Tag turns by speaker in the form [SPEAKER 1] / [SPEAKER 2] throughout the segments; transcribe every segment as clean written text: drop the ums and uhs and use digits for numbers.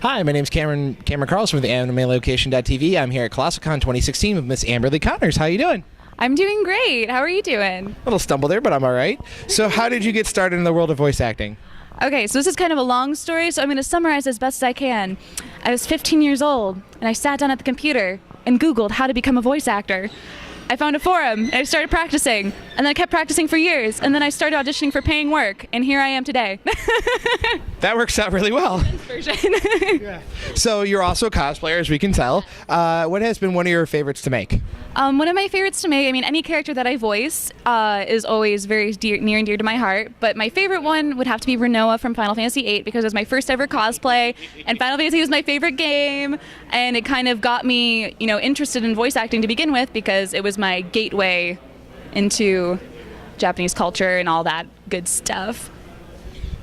[SPEAKER 1] Hi, my name's Cameron Carlson from the AnimeLocation.tv. I'm here at Colossalcon 2016 with Miss Amberly Connors. How you doing?
[SPEAKER 2] I'm doing great. How are you doing?
[SPEAKER 1] A little stumble there, but I'm all right. So how did you get started in the world of voice acting?
[SPEAKER 2] Okay, so this is kind of a long story, so I'm going to summarize as best as I can. I was 15 years old, and I sat down at the computer and Googled how to become a voice actor. I found a forum, and I started practicing, and then I kept practicing for years, and then I started auditioning for paying work, and here I am today.
[SPEAKER 1] That works out really well. Yeah. So you're also a cosplayer, as we can tell. What has been one of your favorites to make?
[SPEAKER 2] One of my favorites to make, I mean, any character that I voice is always very near and dear to my heart, but my favorite one would have to be Renoa from Final Fantasy VIII because it was my first ever cosplay, and Final Fantasy was my favorite game, and it kind of got me, interested in voice acting to begin with because it was my gateway into Japanese culture and all that good stuff.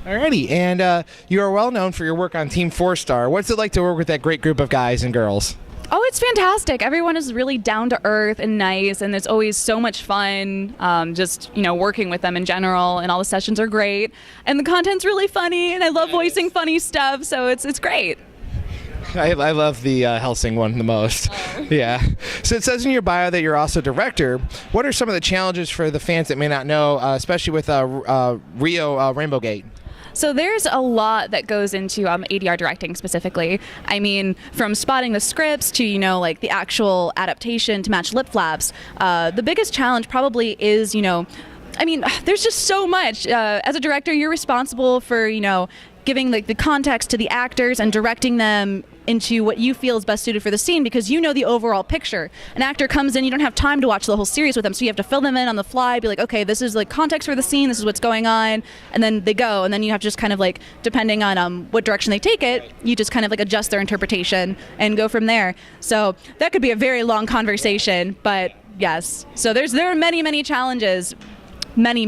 [SPEAKER 1] Alrighty, and you are well known for your work on Team 4-Star. What's it like to work with that great group of guys and girls?
[SPEAKER 2] Oh, it's fantastic. Everyone is really down to earth and nice, and it's always so much fun just working with them in general, and all the sessions are great, and the content's really funny, and I love voicing funny stuff, so it's great.
[SPEAKER 1] I love the Helsing one the most.
[SPEAKER 2] Oh.
[SPEAKER 1] Yeah. So it says in your bio that you're also director. What are some of the challenges for the fans that may not know, especially with Rio Rainbow Gate?
[SPEAKER 2] So there's a lot that goes into ADR directing specifically. I mean, from spotting the scripts to, like the actual adaptation to match lip flaps. The biggest challenge probably is, there's just so much. As a director, you're responsible for, giving the context to the actors and directing them into what you feel is best suited for the scene because you know the overall picture. An actor comes in, you don't have time to watch the whole series with them, so you have to fill them in on the fly, be like, okay, this is context for the scene, this is what's going on, and then they go, and then you have to just kind of depending on what direction they take it, you just kind of adjust their interpretation and go from there. So that could be a very long conversation, but yes. So there are many challenges. Many.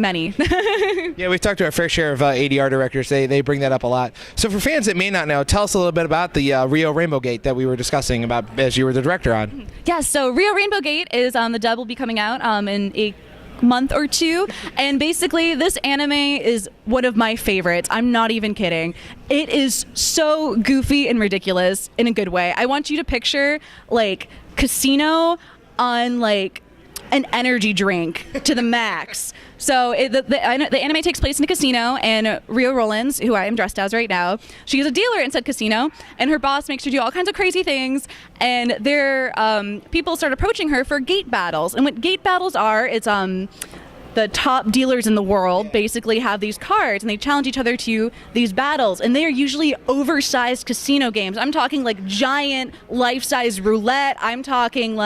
[SPEAKER 1] Yeah, we've talked to our fair share of ADR directors. They bring that up a lot. So for fans that may not know, tell us a little bit about the Rio Rainbow Gate that we were discussing about as you were the director on.
[SPEAKER 2] Yeah, so Rio Rainbow Gate is the dub will be coming out in a month or two, and basically this anime is one of my favorites. I'm not even kidding. It is so goofy and ridiculous in a good way. I want you to picture Casino on an energy drink to the max. So the anime takes place in a casino, and Rio Rollins, who I am dressed as right now, she is a dealer in said casino, and her boss makes her do all kinds of crazy things, and people start approaching her for gate battles. And what gate battles are, it's the top dealers in the world basically have these cards, and they challenge each other to these battles, and they are usually oversized casino games. I'm talking giant life-size roulette. I'm talking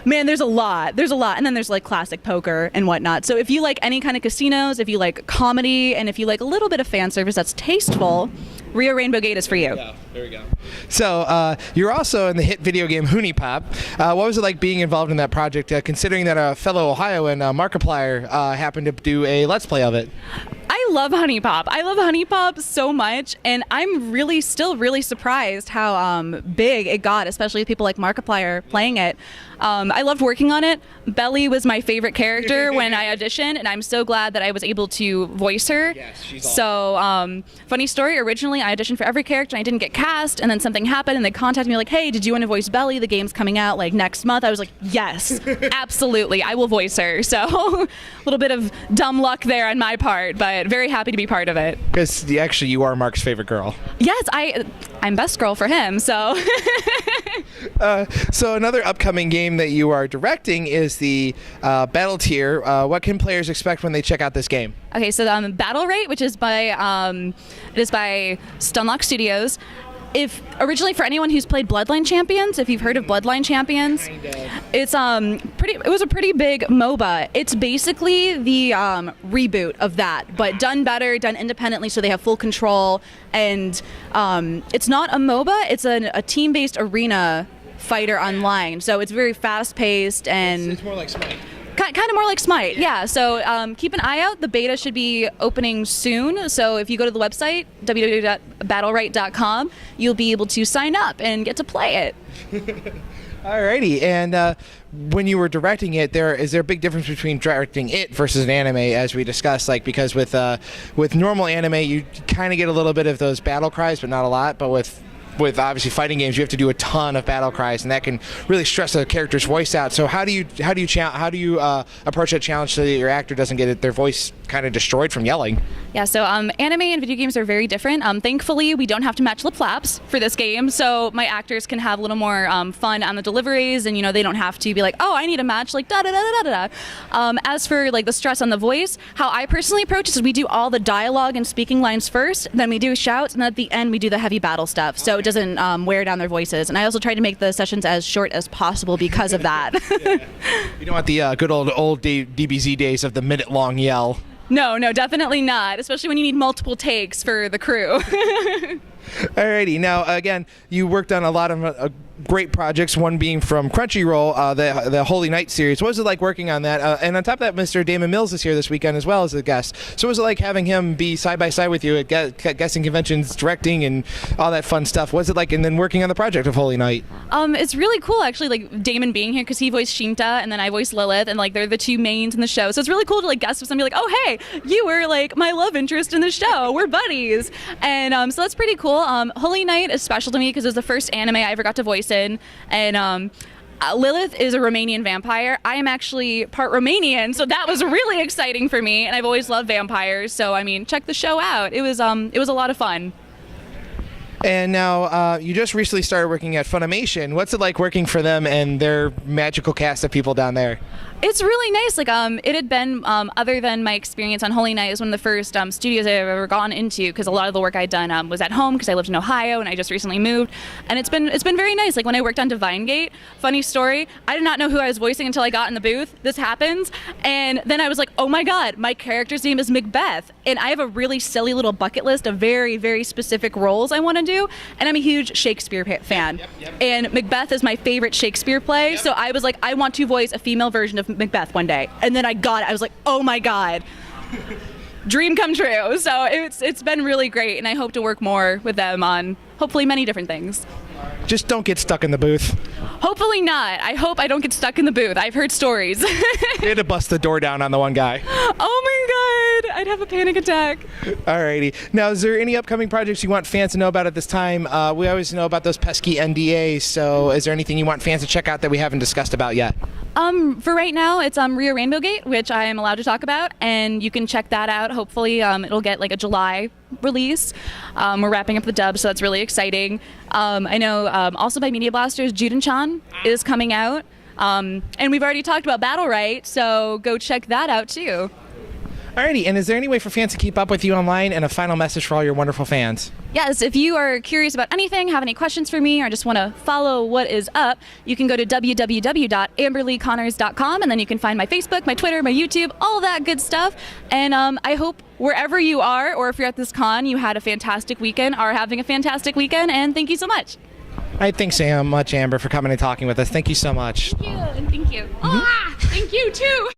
[SPEAKER 2] man, there's a lot. And then there's classic poker and whatnot. So if you like any kind of casinos, if you like comedy, and if you like a little bit of fan service that's tasteful, Rio Rainbow Gate is for you.
[SPEAKER 1] Yeah, there we go. So you're also in the hit video game HuniePop. What was it like being involved in that project, considering that a fellow Ohioan, Markiplier, happened to do a Let's Play of it?
[SPEAKER 2] I love HuniePop. I love HuniePop so much, and I'm still really surprised how big it got, especially with people like Markiplier playing it. I loved working on it. Belly was my favorite character when I auditioned, and I'm so glad that I was able to voice her.
[SPEAKER 1] Yes, she's awesome.
[SPEAKER 2] So, funny story, originally I auditioned for every character and I didn't get cast, and then something happened and they contacted me hey, did you want to voice Belly? The game's coming out next month. I was like, yes, absolutely, I will voice her. So, a little bit of dumb luck there on my part, but very happy to be part of it.
[SPEAKER 1] Because actually you are Mark's favorite girl.
[SPEAKER 2] Yes, I'm best girl for him, so.
[SPEAKER 1] So another upcoming game that you are directing is the Battle Tier. What can players expect when they check out this game?
[SPEAKER 2] Okay, so Battle Rate, which is by Stunlock Studios. If originally for anyone who's played Bloodline Champions, if you've heard of Bloodline Champions, it's it was a pretty big MOBA. It's basically the reboot of that, but done better, done independently, so they have full control. And it's not a MOBA; it's a team-based arena fighter online. So it's very fast-paced and
[SPEAKER 1] it's more like Smite.
[SPEAKER 2] Kind of more like Smite, yeah. So keep an eye out. The beta should be opening soon. So if you go to the website, www.battleright.com, you'll be able to sign up and get to play it.
[SPEAKER 1] Alrighty, and when you were directing it, is there a big difference between directing it versus an anime, as we discussed? Like, because with normal anime, you kind of get a little bit of those battle cries, but not a lot. But with obviously fighting games, you have to do a ton of battle cries, and that can really stress a character's voice out. So how do you approach that challenge so that your actor doesn't get their voice kind of destroyed from yelling?
[SPEAKER 2] Yeah, so anime and video games are very different. Thankfully, we don't have to match lip flaps for this game, so my actors can have a little more fun on the deliveries, and they don't have to be like, oh, I need a match like da da da da da da. As for like the stress on the voice, how I personally approach it is we do all the dialogue and speaking lines first, then we do shouts, and then at the end we do the heavy battle stuff, so it doesn't wear down their voices. And I also try to make the sessions as short as possible because of that.
[SPEAKER 1] Yeah. You don't want the good old DBZ days of the minute-long yell.
[SPEAKER 2] No, definitely not, especially when you need multiple takes for the crew.
[SPEAKER 1] Alrighty, now again, you worked on a lot of great projects, one being from Crunchyroll, the Holy Night series. What was it like working on that? And on top of that, Mr. Damon Mills is here this weekend as well as a guest. So what was it like having him be side by side with you at guesting conventions, directing, and all that fun stuff? What was it like, and then working on the project of Holy Night?
[SPEAKER 2] It's really cool, actually, like Damon being here, because he voiced Shinta, and then I voiced Lilith, and like they're the two mains in the show. So it's really cool to like guest with somebody like, oh hey, you were like my love interest in the show. We're buddies, and so that's pretty cool. Holy Night is special to me because it was the first anime I ever got to voice in, and Lilith is a Romanian vampire. I am actually part Romanian, so that was really exciting for me, and I've always loved vampires, so I mean, check the show out. It was a lot of fun.
[SPEAKER 1] And now you just recently started working at FUNimation. What's it like working for them and their magical cast of people down there?
[SPEAKER 2] It's really nice. Like, it had been, other than my experience on Holy Night, it was one of the first studios I've ever gone into, because a lot of the work I'd done was at home, because I lived in Ohio and I just recently moved. And it's been very nice. Like when I worked on Divine Gate, funny story, I did not know who I was voicing until I got in the booth. This happens, and then I was like, oh my god, my character's name is Macbeth, and I have a really silly little bucket list of very, very specific roles I want to do, and I'm a huge Shakespeare fan. Yep. And Macbeth is my favorite Shakespeare play. Yep. So I was like, I want to voice a female version of Macbeth one day, and then I got it. I was like, oh my god, dream come true. So it's been really great, and I hope to work more with them on hopefully many different things.
[SPEAKER 1] Just don't get stuck in the booth.
[SPEAKER 2] Hopefully not. I hope I don't get stuck in the booth. I've heard stories.
[SPEAKER 1] They had to bust the door down on the one guy.
[SPEAKER 2] Oh my god, I'd have a panic attack.
[SPEAKER 1] Alrighty. Now, is there any upcoming projects you want fans to know about at this time? We always know about those pesky NDAs, so is there anything you want fans to check out that we haven't discussed about yet?
[SPEAKER 2] For right now, it's Rio Rainbow Gate, which I am allowed to talk about, and you can check that out. Hopefully, it'll get like a July release. We're wrapping up the dub, so that's really exciting. I know also by Media Blasters, Juden-chan is coming out, and we've already talked about Battle Right, so go check that out too.
[SPEAKER 1] Alrighty, and is there any way for fans to keep up with you online, and a final message for all your wonderful fans?
[SPEAKER 2] Yes, if you are curious about anything, have any questions for me, or just want to follow what is up, you can go to www.amberleeconnors.com, and then you can find my Facebook, my Twitter, my YouTube, all that good stuff. And I hope wherever you are, or if you're at this con, you had a fantastic weekend, are having a fantastic weekend, and thank you so much.
[SPEAKER 1] Thanks so much, Amber, for coming and talking with us. Thank you so much.
[SPEAKER 2] Thank you, and thank you. Thank you, too.